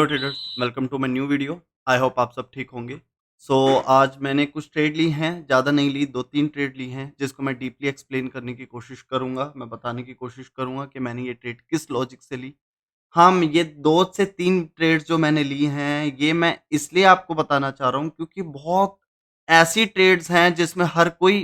Hello traders, welcome to my new video. I hope आप सब ठीक होंगे। आज मैंने कुछ ट्रेड ली हैं, ज़्यादा नहीं ली, 2-3 ट्रेड ली हैं जिसको मैं डीपली एक्सप्लेन करने की कोशिश करूँगा। मैं बताने की कोशिश करूँगा कि मैंने ये ट्रेड किस लॉजिक से ली। हाँ, ये 2 से 3 ट्रेड्स जो मैंने ली हैं, ये मैं इसलिए आपको बताना चाह रहा हूँ क्योंकि बहुत ऐसी ट्रेड्स हैं जिसमें हर कोई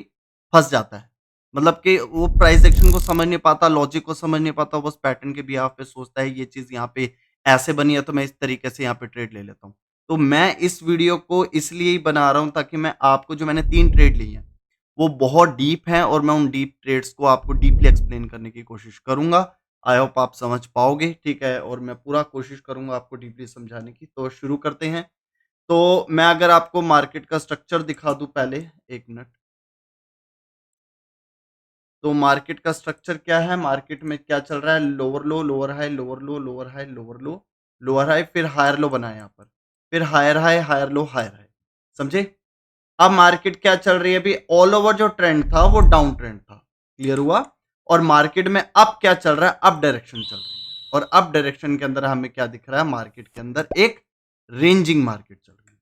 फँस जाता है। मतलब कि वो प्राइस एक्शन को समझ नहीं पाता, लॉजिक को समझ नहीं पाता, वो बस पैटर्न के बिहाफ़ पे सोचता है ये चीज़ यहाँ पे ऐसे बनी है तो मैं इस तरीके से यहाँ पे ट्रेड ले लेता हूँ। तो मैं इस वीडियो को इसलिए ही बना रहा हूँ ताकि मैं आपको जो मैंने 3 ट्रेड ली हैं, वो बहुत डीप हैं और मैं उन डीप ट्रेड्स को आपको डीपली एक्सप्लेन करने की कोशिश करूँगा। आई होप आप समझ पाओगे, ठीक है? और मैं पूरा कोशिश करूँगा आपको डीपली समझाने की। तो शुरू करते हैं। तो मैं अगर आपको मार्केट का स्ट्रक्चर दिखा दूँ पहले, 1 मिनट। तो मार्केट का स्ट्रक्चर क्या है? मार्केट में क्या चल रहा है? Lower low, lower high, lower low, lower high, lower low, lower high, फिर हायर लो बना है यहाँ पर। फिर higher high, higher low, higher high. समझे? अब मार्केट क्या चल रही है अभी? ऑल ओवर जो ट्रेंड था वो डाउन ट्रेंड था। क्लियर हुआ? और मार्केट में अब क्या चल रहा है? अप डायरेक्शन चल रही है। और अप डायरेक्शन के अंदर हमें क्या दिख रहा है? मार्केट के अंदर एक रेंजिंग मार्केट चल रही है।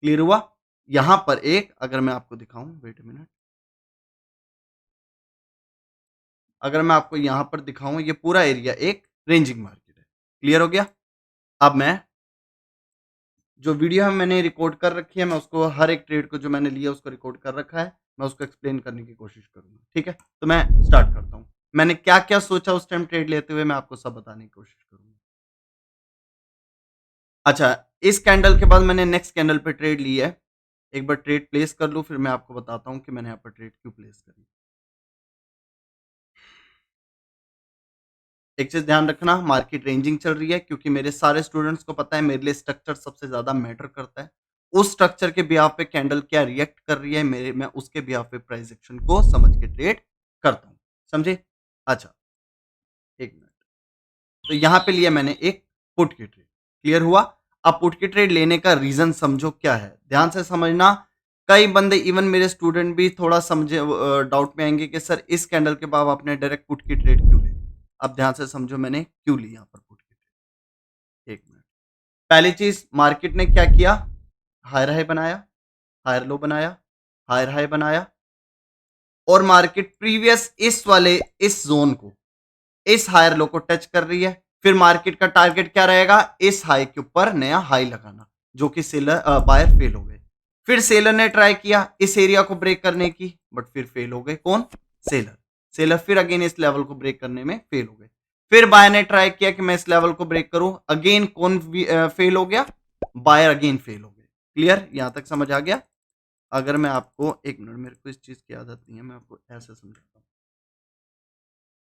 क्लियर हुआ? यहां पर एक अगर मैं आपको दिखाऊं, वेट अ मिनट, अगर मैं आपको यहां पर दिखाऊं, ये पूरा एरिया एक रेंजिंग मार्केट है। क्लियर हो गया? अब मैं जो वीडियो है मैंने रिकॉर्ड कर रखी है, मैं उसको हर एक ट्रेड को जो मैंने लिया उसको रिकॉर्ड कर रखा है। मैं उसको एक्सप्लेन करने की कोशिश करूँगा, ठीक है? तो मैं स्टार्ट करता हूँ। मैंने क्या-क्या सोचा उस टाइम ट्रेड लेते हुए मैं आपको सब बताने की कोशिश करूँगा। अच्छा, इस कैंडल के बाद मैंने नेक्स्ट कैंडल पे ट्रेड ली है। एक बार ट्रेड प्लेस कर लूँ फिर मैं आपको बताता हूँ कि मैंने यहाँ पर ट्रेड क्यों प्लेस करी। एक चीज़ ध्यान रखना, मार्केट रेंजिंग चल रही है क्योंकि मेरे सारे स्टूडेंट्स को पता है मेरे लिए स्ट्रक्चर सबसे ज़्यादा मैटर करता है। उस स्ट्रक्चर के बिहाफ़ पे कैंडल क्या रिएक्ट कर रही है, मेरे मैं उसके बिहाफ़ पे प्राइस एक्शन को समझ के ट्रेड करता हूँ। समझे? अच्छा, 1 मिनट। तो यहाँ पे लिया मैंने एक पुट की ट्रेड। क्लियर हुआ? अब पुट की ट्रेड लेने का रीज़न समझो क्या है? ध्यान से समझना। कई बंदे इवन मेरे स्टूडेंट भी थोड़ा समझे डाउट में आएँगे कि सर इस कैंडल के बाद आपने डायरेक्ट पुट की ट्रेड क्यों ले ली? अब ध्यान से समझो मैंने क्यों ली यहाँ पर पुट की ट्रेड। 1 मिनट। पहली चीज़ मार्केट ने क्या किया? हायर हाई बनाया, हायर लो बनाया, हायर हाई बनाया और मार्केट प्रीवियस इस वाले इस ज़ोन को, इस हायर लो को टच कर रही है। फिर मार्केट का टारगेट क्या रहेगा? इस हाई के ऊपर नया हाई लगाना, जो कि बायर फेल हो गए। फिर सेलर ने ट्राई किया इस एरिया को ब्रेक करने की, बट फिर फेल हो गए। कौन? सेलर। सेलर फिर अगेन इस लेवल को ब्रेक करने में फेल हो गए। फिर बायर ने ट्राई किया कि मैं इस लेवल को ब्रेक करूं, अगेन कौन फेल हो गया? बायर अगेन फेल हो गए। क्लियर? यहां तक समझ आ गया? अगर मैं आपको, एक मिनट, मेरे को इस चीज की आदत नहीं है, मैं आपको ऐसे समझाता हूँ।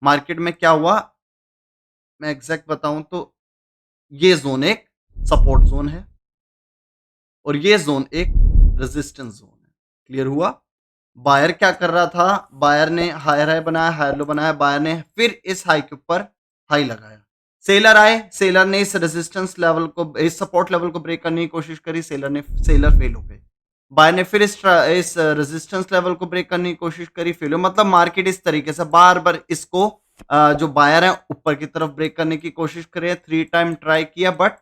मार्केट में क्या हुआ मैं एग्जैक्ट बताऊं तो, ये जोन एक सपोर्ट जोन है और ये जोन एक रेजिस्टेंस जोन है। क्लियर हुआ? बायर क्या कर रहा था? बायर ने हायर हाई बनाया, हायर लो बनाया, बायर ने फिर इस हाई के ऊपर हाई लगाया। सेलर आए, सेलर ने इस रेजिस्टेंस लेवल को, इस सपोर्ट लेवल को ब्रेक करने की कोशिश करी, सेलर फेल हो गए। बायर ने फिर इस रेजिस्टेंस लेवल को ब्रेक करने की कोशिश करी, फेल हो। मतलब मार्केट इस तरीके से बार बार इसको जो बायर है ऊपर की तरफ ब्रेक करने की कोशिश करे, 3 टाइम ट्राई किया बट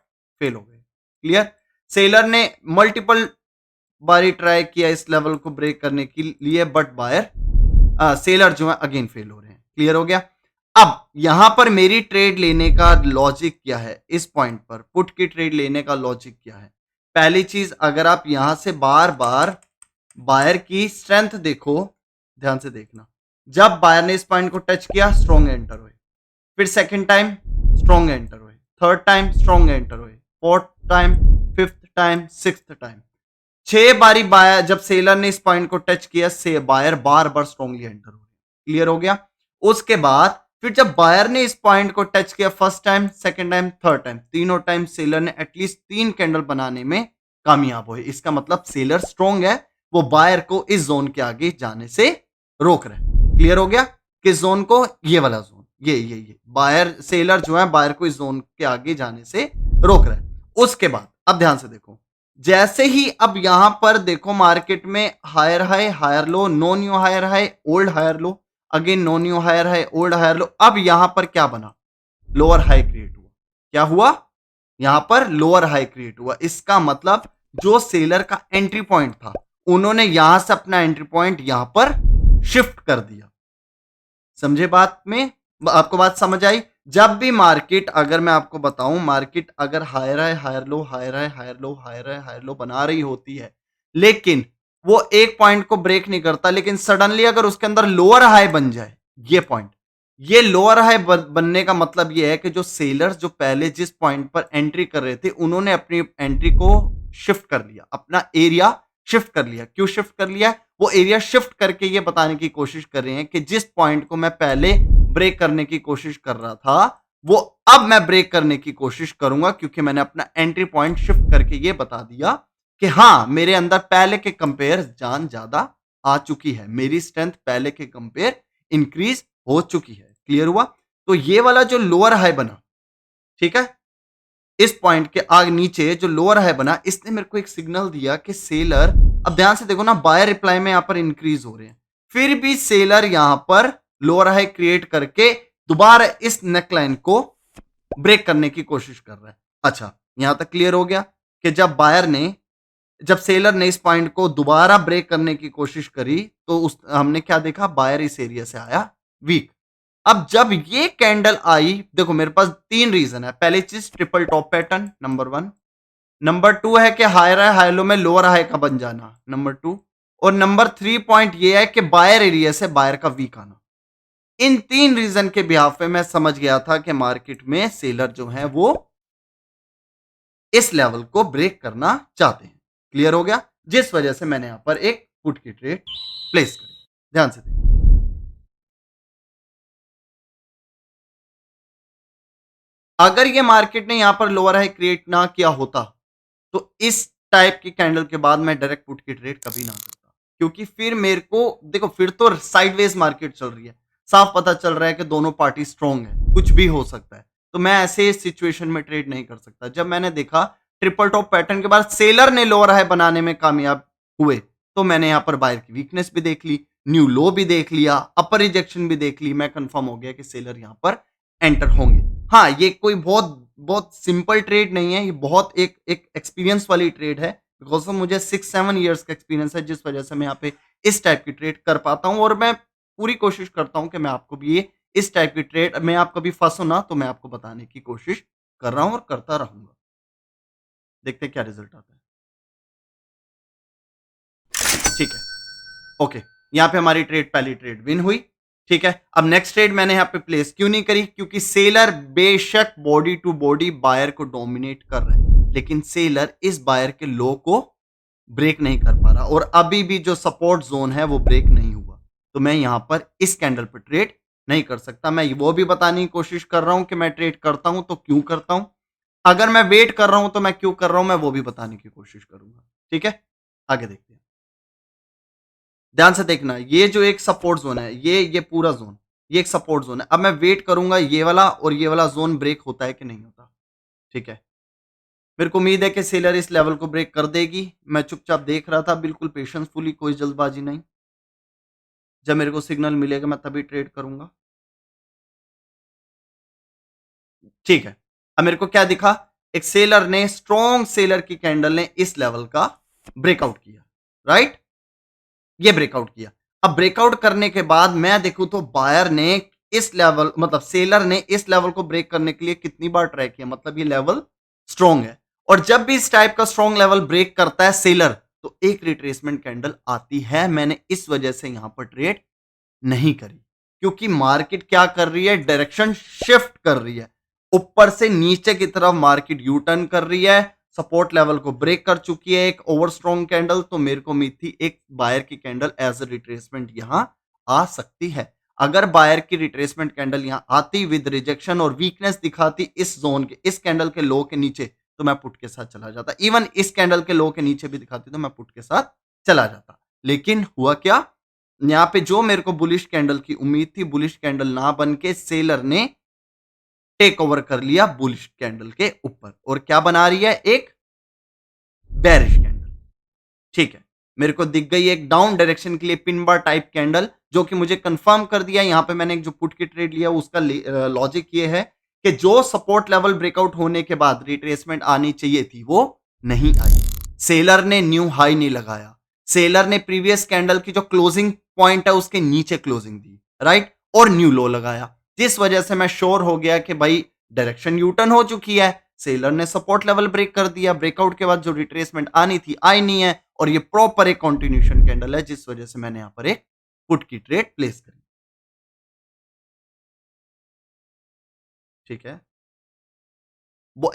फेल हो गए। क्लियर? सेलर ने मल्टीपल बारी ट्राई किया इस लेवल को ब्रेक करने के लिए बट सेलर जो है अगेन फेल हो रहे हैं। क्लियर हो गया? अब यहां पर मेरी ट्रेड लेने का लॉजिक क्या है? इस पॉइंट पर पुट की ट्रेड लेने का लॉजिक क्या है? पहली चीज, अगर आप यहां से बार बार बायर की स्ट्रेंथ देखो, ध्यान से देखना, जब बायर ने इस पॉइंट को टच किया स्ट्रॉन्ग एंटर हुए, फिर सेकंड टाइम स्ट्रॉन्ग एंटर हुए, थर्ड टाइम स्ट्रॉन्ग एंटर हुए, fourth time, fifth time, sixth time, 6 बारी बायर, जब सेलर ने इस पॉइंट को टच किया से बायर बार बार स्ट्रॉन्गली एंटर हो गया। क्लियर हो गया? उसके बाद फिर जब बायर ने इस पॉइंट को टच किया first time, second time, third time, तीनों टाइम सेलर ने एटलीस्ट 3 कैंडल बनाने में कामयाब हुए। इसका मतलब सेलर स्ट्रॉन्ग है, वो बायर को इस जोन के आगे जाने से रोक रहे हैं। क्लियर हो गया? किस जोन को? ये वाला जोन, ये बायर, सेलर जो है बायर को इस जोन के आगे जाने से रोक रहे हैं। उसके बाद अब ध्यान से देखो, जैसे ही अब यहां पर देखो मार्केट में higher high, higher low, no new higher high, old higher low, again no new higher high, old higher low. अब यहां पर क्या बना? लोअर हाई क्रिएट हुआ। क्या हुआ? यहां पर लोअर हाई क्रिएट हुआ। इसका मतलब जो सेलर का एंट्री पॉइंट था, उन्होंने यहां से अपना एंट्री पॉइंट यहां पर शिफ्ट कर दिया। समझे बात में? आपको बात समझ आई? जब भी मार्केट, अगर मैं आपको बताऊं, मार्केट अगर हायर है, हायर लो, हायर है, हायर लो, हायर है, हायर लो बना रही होती है, लेकिन वो एक पॉइंट को ब्रेक नहीं करता, लेकिन सडनली अगर उसके अंदर लोअर हाई बन जाए, ये पॉइंट, ये लोअर हाई बनने का मतलब ये है कि जो सेलर्स जो पहले जिस पॉइंट पर एंट्री कर रहे थे, उन्होंने अपनी एंट्री को शिफ्ट कर लिया, अपना एरिया शिफ्ट कर लिया। क्यों शिफ्ट कर लिया? वो एरिया शिफ्ट करके ये बताने की कोशिश कर रहे हैं कि जिस पॉइंट को मैं पहले ब्रेक करने की कोशिश कर रहा था, वो अब मैं ब्रेक करने की कोशिश करूंगा, क्योंकि मैंने अपना एंट्री पॉइंट शिफ्ट करके ये बता दिया कि हाँ, मेरे अंदर पहले के कंपेयर जान ज्यादा आ चुकी है, मेरी स्ट्रेंथ पहले के कंपेयर इंक्रीज हो चुकी है। क्लियर हुआ? तो ये वाला जो लोअर हाई बना, ठीक है, इस पॉइंट के आगे नीचे जो लोअर हाई बना, इसने मेरे को एक सिग्नल दिया कि सेलर, अब ध्यान से देखो ना, बायर रिप्लाई में यहां पर इंक्रीज हो रहे हैं, फिर भी सेलर यहां पर लोअर हाई क्रिएट करके दोबारा इस नेकलाइन को ब्रेक करने की कोशिश कर रहा है। अच्छा, यहां तक क्लियर हो गया कि जब सेलर ने इस पॉइंट को दोबारा ब्रेक करने की कोशिश करी, तो हमने क्या देखा? बायर इस एरिया से आया वीक। अब जब ये कैंडल आई, देखो मेरे पास तीन रीजन है। पहली चीज, triple top pattern, number one. Number two है कि हायर है, हाई लो में लोअर हाई का बन जाना, नंबर टू। और नंबर थ्री पॉइंट ये है कि बायर एरिया से बायर का वीक आना। इन तीन रीजन के बिहाफ पे मैं समझ गया था कि मार्केट में सेलर जो है वो इस लेवल को ब्रेक करना चाहते हैं। क्लियर हो गया? जिस वजह से मैंने यहां पर एक पुट की ट्रेड प्लेस करी। ध्यान से देखिए, अगर ये मार्केट ने यहां पर लोअर हाई क्रिएट ना किया होता, तो इस टाइप की कैंडल के बाद मैं डायरेक्ट पुट की ट्रेड कभी ना करता, क्योंकि फिर मेरे को देखो, फिर तो साइडवेज मार्केट चल रही है, साफ पता चल रहा है कि दोनों पार्टी स्ट्रांग है, कुछ भी हो सकता है, तो मैं ऐसे सिचुएशन में ट्रेड नहीं कर सकता। जब मैंने देखा ट्रिपल टॉप पैटर्न के बाद सेलर ने लोअर हाई बनाने में कामयाब हुए, तो मैंने यहां पर बायर की वीकनेस भी देख ली, न्यू लो भी देख लिया, अपर रिजेक्शन भी देख ली, मैं कंफर्म हो गया कि सेलर यहां पर एंटर होंगे। हाँ, ये कोई बहुत बहुत सिंपल ट्रेड नहीं है, ये बहुत एक एक एक्सपीरियंस वाली ट्रेड है, बिकॉज ऑफ मुझे 6-7 ईयर्स का एक्सपीरियंस है, जिस वजह से मैं यहाँ पे इस टाइप की ट्रेड कर पाता हूँ। और मैं पूरी कोशिश करता हूँ कि मैं आपको भी ये इस टाइप की ट्रेड, मैं आप कभी फंसो ना, तो मैं आपको बताने की कोशिश कर रहा हूँ और करता रहूंगा। देखते हैं क्या रिजल्ट आता है। ठीक है, ओके, यहाँ पे हमारी ट्रेड, पहली ट्रेड विन हुई। ठीक है, अब नेक्स्ट ट्रेड मैंने यहाँ पे प्लेस क्यों नहीं करी? क्योंकि सेलर बेशक बॉडी टू बॉडी बायर को डोमिनेट कर रहे हैं, लेकिन सेलर इस बायर के लो को ब्रेक नहीं कर पा रहा, और अभी भी जो सपोर्ट जोन है वो ब्रेक नहीं हुआ, तो मैं यहां पर इस कैंडल पर ट्रेड नहीं कर सकता। मैं वो भी बताने की कोशिश कर रहा हूं कि मैं ट्रेड करता हूं तो क्यों करता हूं, अगर मैं वेट कर रहा हूं तो मैं क्यों कर रहा हूं, मैं वो भी बताने की कोशिश करूंगा। ठीक है, आगे देखते हैं। ध्यान से देखना, ये जो एक सपोर्ट जोन है, ये पूरा जोन, ये एक सपोर्ट जोन है। अब मैं वेट करूंगा ये वाला और ये वाला जोन ब्रेक होता है कि नहीं होता। ठीक है, मेरे को उम्मीद है कि सेलर इस लेवल को ब्रेक कर देगी। मैं चुपचाप देख रहा था, बिल्कुल पेशेंसफुली, कोई जल्दबाजी नहीं। जब मेरे को सिग्नल मिलेगा मैं तभी ट्रेड करूंगा। ठीक है, अब मेरे को क्या दिखा? एक सेलर ने, स्ट्रॉन्ग सेलर की कैंडल ने इस लेवल का ब्रेकआउट किया, राइट? ये ब्रेकआउट किया। अब ब्रेकआउट करने के बाद मैं देखूं तो बायर ने इस लेवल, मतलब सेलर ने इस लेवल को ब्रेक करने के लिए कितनी बार ट्राई किया, मतलब ये लेवल स्ट्रॉन्ग है। और जब भी इस टाइप का स्ट्रॉन्ग लेवल ब्रेक करता है सेलर, तो एक रिट्रेसमेंट कैंडल आती है। मैंने इस वजह से यहां पर ट्रेड नहीं करी, क्योंकि मार्केट क्या कर रही है? डायरेक्शन शिफ्ट कर रही है, ऊपर से नीचे की तरफ मार्केट यू टर्न कर रही है, सपोर्ट लेवल को ब्रेक कर चुकी है एक ओवर स्ट्रॉन्ग कैंडल। तो मेरे को उम्मीद थी एक बायर की कैंडल एज अ रिट्रेसमेंट यहां आ सकती है। अगर बायर की रिट्रेसमेंट कैंडल यहां आती विद रिजेक्शन और वीकनेस दिखाती इस जोन के, इस कैंडल के लो के नीचे, तो मैं पुट के साथ चला जाता। इवन इस कैंडल के लो के नीचे भी दिखाती तो मैं पुट के साथ चला जाता। लेकिन हुआ क्या? यहाँ पे जो मेरे को बुलिश कैंडल की उम्मीद थी, बुलिश कैंडल ना बन के सेलर ने टेक ओवर कर लिया बुलिश कैंडल के ऊपर, और क्या बना रही है? एक बेरिश कैंडल। ठीक है, मेरे को दिख गई एक डाउन डायरेक्शन के लिए पिन बार टाइप कैंडल, जो कि मुझे कंफर्म कर दिया। यहां पे मैंने एक जो पुट की ट्रेड लिया उसका लॉजिक ये है कि जो सपोर्ट लेवल ब्रेकआउट होने के बाद रिट्रेसमेंट आनी चाहिए थी वो नहीं आई। सेलर ने न्यू हाई नहीं लगाया, सेलर ने प्रीवियस कैंडल की जो क्लोजिंग पॉइंट है उसके नीचे क्लोजिंग दी, राइट, और न्यू लो लगाया, जिस वजह से मैं श्योर हो गया कि भाई डायरेक्शन यूटर्न हो चुकी है। सेलर ने सपोर्ट लेवल ब्रेक कर दिया, ब्रेकआउट के बाद जो रिट्रेसमेंट आनी थी आई नहीं है, और ये प्रॉपर एक कंटिन्यूएशन कैंडल है, जिस वजह से मैंने यहां पर एक पुट की ट्रेड प्लेस करी। ठीक है,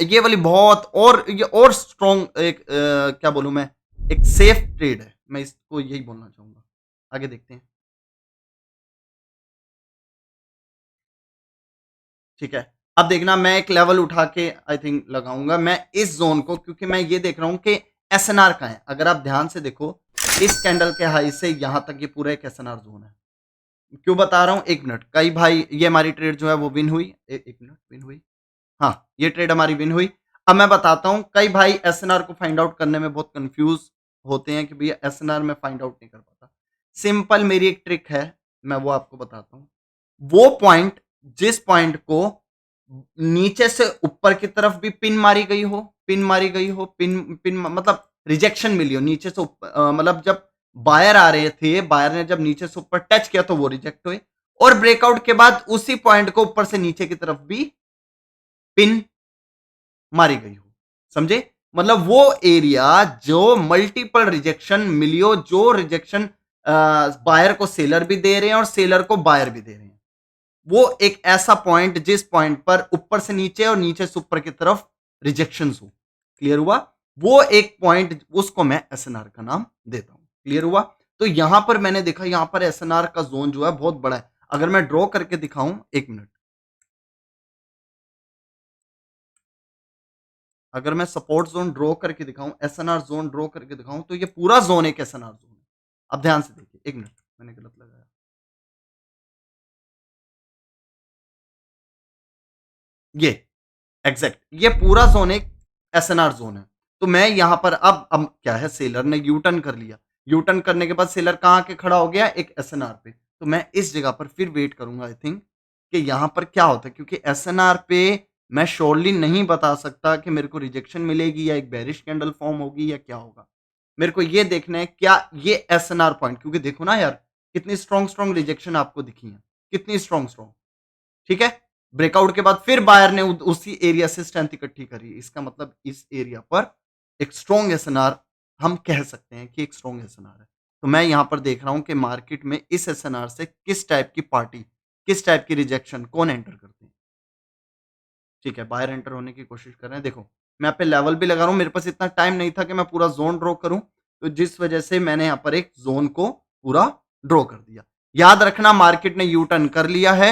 ये वाली बहुत और ये और स्ट्रॉन्ग एक क्या बोलूं मैं, एक सेफ ट्रेड है, मैं इसको यही बोलना चाहूंगा। आगे देखते हैं। ठीक है, अब देखना मैं एक लेवल उठा के आई थिंक लगाऊंगा मैं इस जोन को, क्योंकि मैं ये देख रहा हूं कि एसएनआर का है। अगर आप ध्यान से देखो, इस कैंडल के हाई से यहां तक ये पूरा एक एसएनआर जोन है। क्यों बता रहा हूं, एक मिनट, कई भाई ये हमारी ट्रेड जो है वो विन हुई, एक मिनट, विन हुई, हाँ ये ट्रेड हमारी विन हुई। अब मैं बताता हूं, कई भाई एसएनआर को फाइंड आउट करने में बहुत कंफ्यूज होते हैं कि भैया एसएनआर में फाइंड आउट नहीं कर पाता। सिंपल मेरी एक ट्रिक है, मैं वो आपको बताता हूं। वो पॉइंट, जिस पॉइंट को नीचे से ऊपर की तरफ भी पिन मारी गई हो, पिन मारी गई हो, पिन पिन मतलब रिजेक्शन मिली हो नीचे से मतलब जब बायर आ रहे थे, बायर ने जब नीचे से ऊपर टच किया तो वो रिजेक्ट हुए, और ब्रेकआउट के बाद उसी पॉइंट को ऊपर से नीचे की तरफ भी पिन मारी गई हो, समझे? मतलब वो एरिया जो मल्टीपल रिजेक्शन मिली हो, जो रिजेक्शन बायर को सेलर भी दे रहे हैं और सेलर को बायर भी दे रहे हैं, वो एक ऐसा पॉइंट जिस पॉइंट पर ऊपर से नीचे और नीचे से ऊपर की तरफ रिजेक्शन हो, क्लियर हुआ? वो एक पॉइंट, उसको मैं एसएनआर का नाम देता हूं, क्लियर हुआ? तो यहां पर मैंने देखा, यहां पर एसएनआर का जोन जो है बहुत बड़ा है। अगर मैं ड्रॉ करके दिखाऊं, एक मिनट, अगर मैं सपोर्ट जोन ड्रॉ करके दिखाऊं, एसएनआर जोन ड्रॉ करके दिखाऊं, तो ये पूरा जोन एक एसएनआर जोन है। अब ध्यान से देखिए, एक मिनट, मैंने गलत लगाया, ये एग्जैक्ट, ये पूरा जोन एक एसएनआर जोन है। तो मैं यहां पर अब क्या है, सेलर ने यू टर्न कर लिया, यू टर्न करने के बाद सेलर कहां के खड़ा हो गया, एक एसएनआर पे। तो मैं इस जगह पर फिर वेट करूंगा आई थिंक कि यहां पर क्या होता है, क्योंकि एसएनआर पे मैं श्योरली नहीं बता सकता कि मेरे को रिजेक्शन मिलेगी या एक बेरिश कैंडल फॉर्म होगी या क्या होगा। मेरे को ये देखना है क्या ये एसएनआर पॉइंट, क्योंकि देखो ना यार, कितनी स्ट्रॉन्ग स्ट्रॉन्ग रिजेक्शन आपको दिखी है, कितनी स्ट्रॉन्ग स्ट्रॉन्ग। ठीक है, ब्रेकआउट के बाद फिर बायर ने उसी एरिया से स्ट्रेंथ इकट्ठी करी, इसका मतलब इस एरिया पर एक स्ट्रॉन्ग एसएनआर, हम कह सकते हैं कि एक स्ट्रॉन्ग एसएनआर है। तो मैं यहां पर देख रहा हूं कि मार्केट में इस एसएनआर से किस टाइप की पार्टी, किस टाइप की रिजेक्शन कौन एंटर करते हैं। ठीक है, बायर एंटर होने की कोशिश कर रहे हैं। देखो, मैं यहाँ पे लेवल भी लगा रहा हूँ, मेरे पास इतना टाइम नहीं था कि मैं पूरा जोन ड्रॉ करूँ, तो जिस वजह से मैंने यहाँ पर एक जोन को पूरा ड्रॉ कर दिया। याद रखना, मार्केट ने यू टर्न कर लिया है,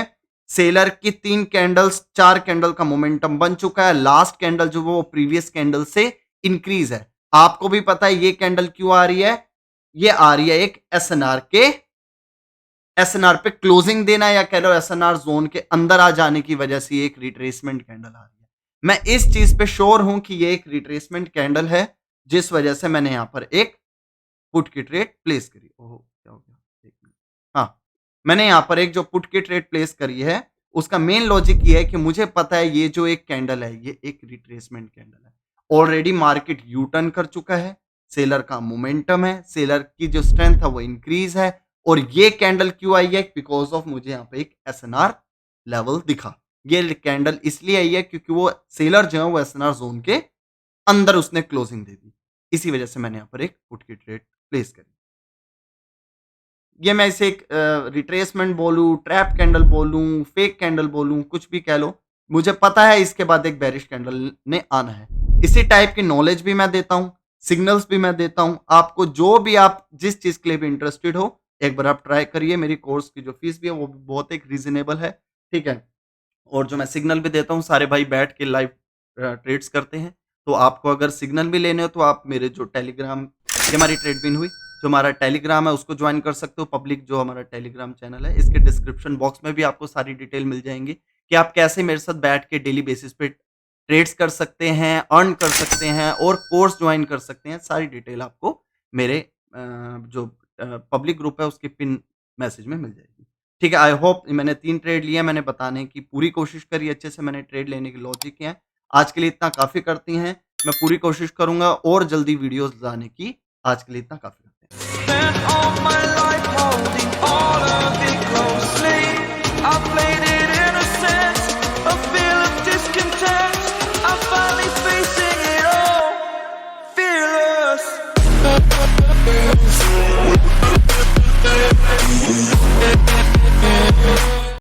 सेलर की 3 कैंडल्स, 4 कैंडल का मोमेंटम बन चुका है, लास्ट कैंडल जो वो प्रीवियस कैंडल से इंक्रीज है। आपको भी पता है ये कैंडल क्यों आ रही है, ये आ रही है एक एसएनआर के, एसएनआर पे क्लोजिंग देना, या कह लो एसएनआर जोन के अंदर आ जाने की वजह से एक रिट्रेसमेंट कैंडल आ रही है। मैं इस चीज पे श्योर हूं कि ये एक रिट्रेसमेंट कैंडल है, जिस वजह से मैंने यहां पर एक पुट की ट्रेड प्लेस करी। ओहो, क्या हो गया, एक मिनट, हाँ, मैंने यहां पर एक जो पुट की ट्रेड प्लेस करी है, उसका मेन लॉजिक ये है कि मुझे पता है ये जो एक कैंडल है ये एक रिट्रेसमेंट कैंडल है। ऑलरेडी मार्केट यू टर्न कर चुका है, सेलर का मोमेंटम है, सेलर की जो स्ट्रेंथ है वो इंक्रीज है, और ये कैंडल क्यों आई है, बिकॉज ऑफ मुझे यहाँ पे एक एसएनआर लेवल दिखा। ये कैंडल इसलिए आई है क्योंकि वो सेलर जो है वो एसएनआर जोन के अंदर उसने क्लोजिंग दे दी, इसी वजह से मैंने यहाँ पर एक पुट की ट्रेड प्लेस करी। ये मैं इसे एक रिट्रेसमेंट बोलूँ, ट्रैप कैंडल बोलूँ, फेक कैंडल बोलूँ, कुछ भी कह लो, मुझे पता है इसके बाद एक बेरिश कैंडल ने आना है। इसी टाइप की नॉलेज भी मैं देता हूँ, सिग्नल्स भी मैं देता हूँ आपको, जो भी आप जिस चीज़ के लिए भी इंटरेस्टेड हो, एक बार आप ट्राई करिए। मेरी कोर्स की जो फीस भी है वो भी बहुत एक रीजनेबल है, ठीक है? और जो मैं सिग्नल भी देता हूँ, सारे भाई बैठ के लाइव ट्रेड्स करते हैं। तो आपको अगर सिग्नल भी लेने हो तो आप मेरे जो टेलीग्राम, ये हमारी ट्रेड बिन हुई, जो हमारा टेलीग्राम है उसको ज्वाइन कर सकते हो। पब्लिक जो हमारा टेलीग्राम चैनल है, इसके डिस्क्रिप्शन बॉक्स में भी आपको सारी डिटेल मिल जाएंगी कि आप कैसे मेरे साथ बैठ के डेली बेसिस पे ट्रेड्स कर सकते हैं, अर्न कर सकते हैं और कोर्स ज्वाइन कर सकते हैं। सारी डिटेल आपको मेरे जो पब्लिक ग्रुप है उसके पिन मैसेज में मिल जाएगी। ठीक है, आई होप मैंने 3 ट्रेड लिए हैं, मैंने बताने की पूरी कोशिश करी, अच्छे से मैंने ट्रेड लेने की लॉजिक क्या है। आज के लिए इतना काफ़ी करती हैं, मैं पूरी कोशिश करूँगा और जल्दी वीडियोज़ लाने की। आज के लिए इतना काफ़ी करते हैं। Spent all my life holding all of it closely. I played it innocent, a feel of discontent. I'm finally facing it all, fearless.